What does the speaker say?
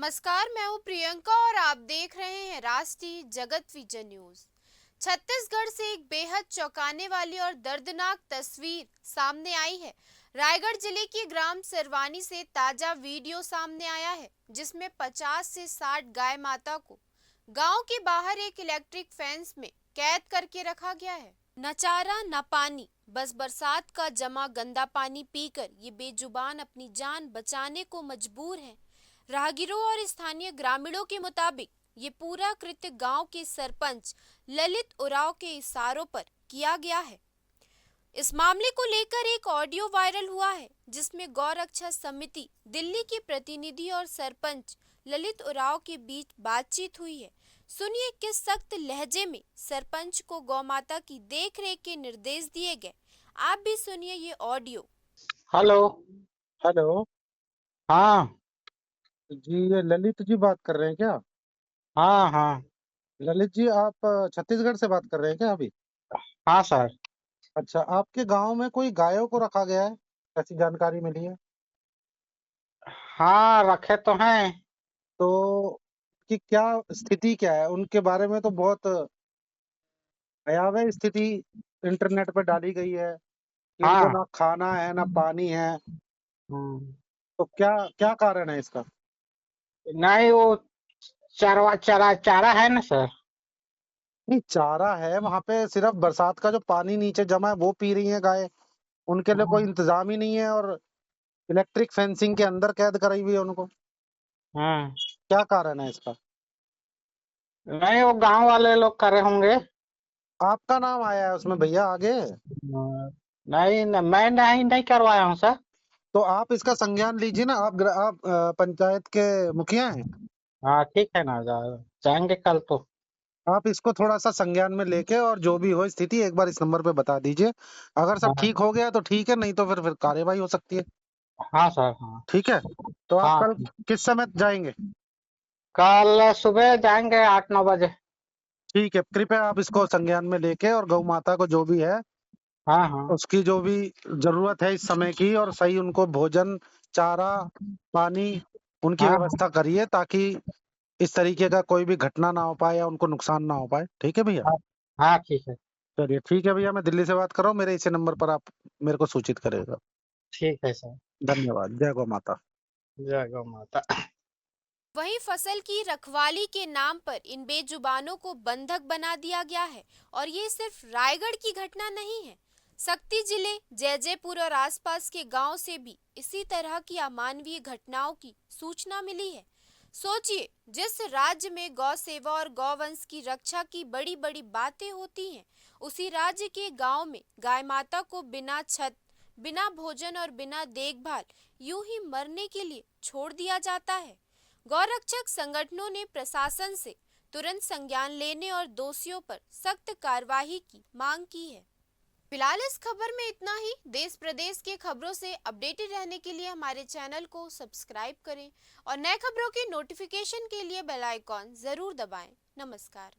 नमस्कार, मैं हूं प्रियंका और आप देख रहे हैं राष्ट्रीय जगत विजय न्यूज। छत्तीसगढ़ से एक बेहद चौंकाने वाली और दर्दनाक तस्वीर सामने आई है। रायगढ़ जिले के ग्राम सरवानी से ताजा वीडियो सामने आया है, जिसमें 50 से 60 गाय माता को गांव के बाहर एक इलेक्ट्रिक फेंस में कैद करके रखा गया है। न चारा न पानी, बस बरसात का जमा गंदा पानी पीकर ये बेजुबान अपनी जान बचाने को मजबूर हैं। राहगीरों और स्थानीय ग्रामीणों के मुताबिक ये पूरा कृत्य गांव के सरपंच ललित उरांव के इशारों पर किया गया है। इस मामले को लेकर एक ऑडियो वायरल हुआ है, जिसमें गौ रक्षा समिति दिल्ली के प्रतिनिधि और सरपंच ललित उरांव के बीच बातचीत हुई है। सुनिए किस सख्त लहजे में सरपंच को गौ माता की देखरेख के निर्देश दिए गए। आप भी सुनिए ये ऑडियो। हेलो। हेलो। हाँ जी, ये ललित जी बात कर रहे हैं क्या? हाँ हाँ ललित जी, आप छत्तीसगढ़ से बात कर रहे हैं क्या अभी? हाँ सर। अच्छा, आपके गांव में कोई गायों को रखा गया है, ऐसी जानकारी मिली है? हाँ रखे तो हैं। तो कि क्या स्थिति क्या है उनके बारे में? तो बहुत भयावह स्थिति इंटरनेट पे डाली गई है कि इनको हाँ। ना खाना है ना पानी है। हम्म, तो क्या क्या कारण है इसका? नहीं वो चारा है ना सर। नहीं, चारा है वहां पे, सिर्फ बरसात का जो पानी नीचे जमा है वो पी रही है गाय। उनके लिए कोई हाँ इंतजाम ही नहीं है और इलेक्ट्रिक फेंसिंग के अंदर कैद कराई हुई है उनको। हाँ। क्या कारण है इसका? नहीं वो गांव वाले लोग करे होंगे। आपका नाम आया है उसमें भैया आगे। नहीं मैं नहीं करवाया हूँ सर। तो आप इसका संज्ञान लीजिए ना। आप पंचायत के मुखिया हैं। हाँ ठीक है ना, जाएंगे कल तो। आप इसको थोड़ा सा संज्ञान में लेके और जो भी हो स्थिति एक बार इस नंबर पे बता दीजिए। अगर सब हाँ ठीक हो गया तो ठीक है, नहीं तो फिर कार्रवाई हो सकती है। हाँ सर। हाँ ठीक है। तो आप हाँ कल किस समय जाएंगे? कल सुबह जाएंगे 8-9 बजे। ठीक है, कृपया आप इसको संज्ञान में लेके और गौ माता को जो भी है हाँ हाँ उसकी जो भी जरूरत है इस समय की, और सही उनको भोजन, चारा, पानी, उनकी हाँ व्यवस्था करिए ताकि इस तरीके का कोई भी घटना ना हो पाए या उनको नुकसान ना हो पाए। ठीक है भैया? हाँ हाँ ठीक है। चलिए ठीक है भैया, मैं दिल्ली से बात कर रहा हूँ। मेरे इसी नंबर पर आप मेरे को सूचित करेगा। ठीक है सर। धन्यवाद। जय गौ माता। जय गौ माता। वहीं फसल की रखवाली के नाम पर इन बेजुबानों को बंधक बना दिया गया है। और ये सिर्फ रायगढ़ की घटना नहीं है। सक्ती जिले जैजैपुर और आसपास के गांव से भी इसी तरह की अमानवीय घटनाओं की सूचना मिली है। सोचिए, जिस राज्य में गौ सेवा और गौवंश की रक्षा की बड़ी बड़ी बातें होती हैं, उसी राज्य के गांव में गाय माता को बिना छत, बिना भोजन और बिना देखभाल यूं ही मरने के लिए छोड़ दिया जाता है। गौरक्षक संगठनों ने प्रशासन से तुरंत संज्ञान लेने और दोषियों पर सख्त कार्रवाई की मांग की है। फिलहाल इस खबर में इतना ही। देश प्रदेश के खबरों से अपडेटेड रहने के लिए हमारे चैनल को सब्सक्राइब करें और नए खबरों के नोटिफिकेशन के लिए बेल आइकॉन जरूर दबाएं। नमस्कार।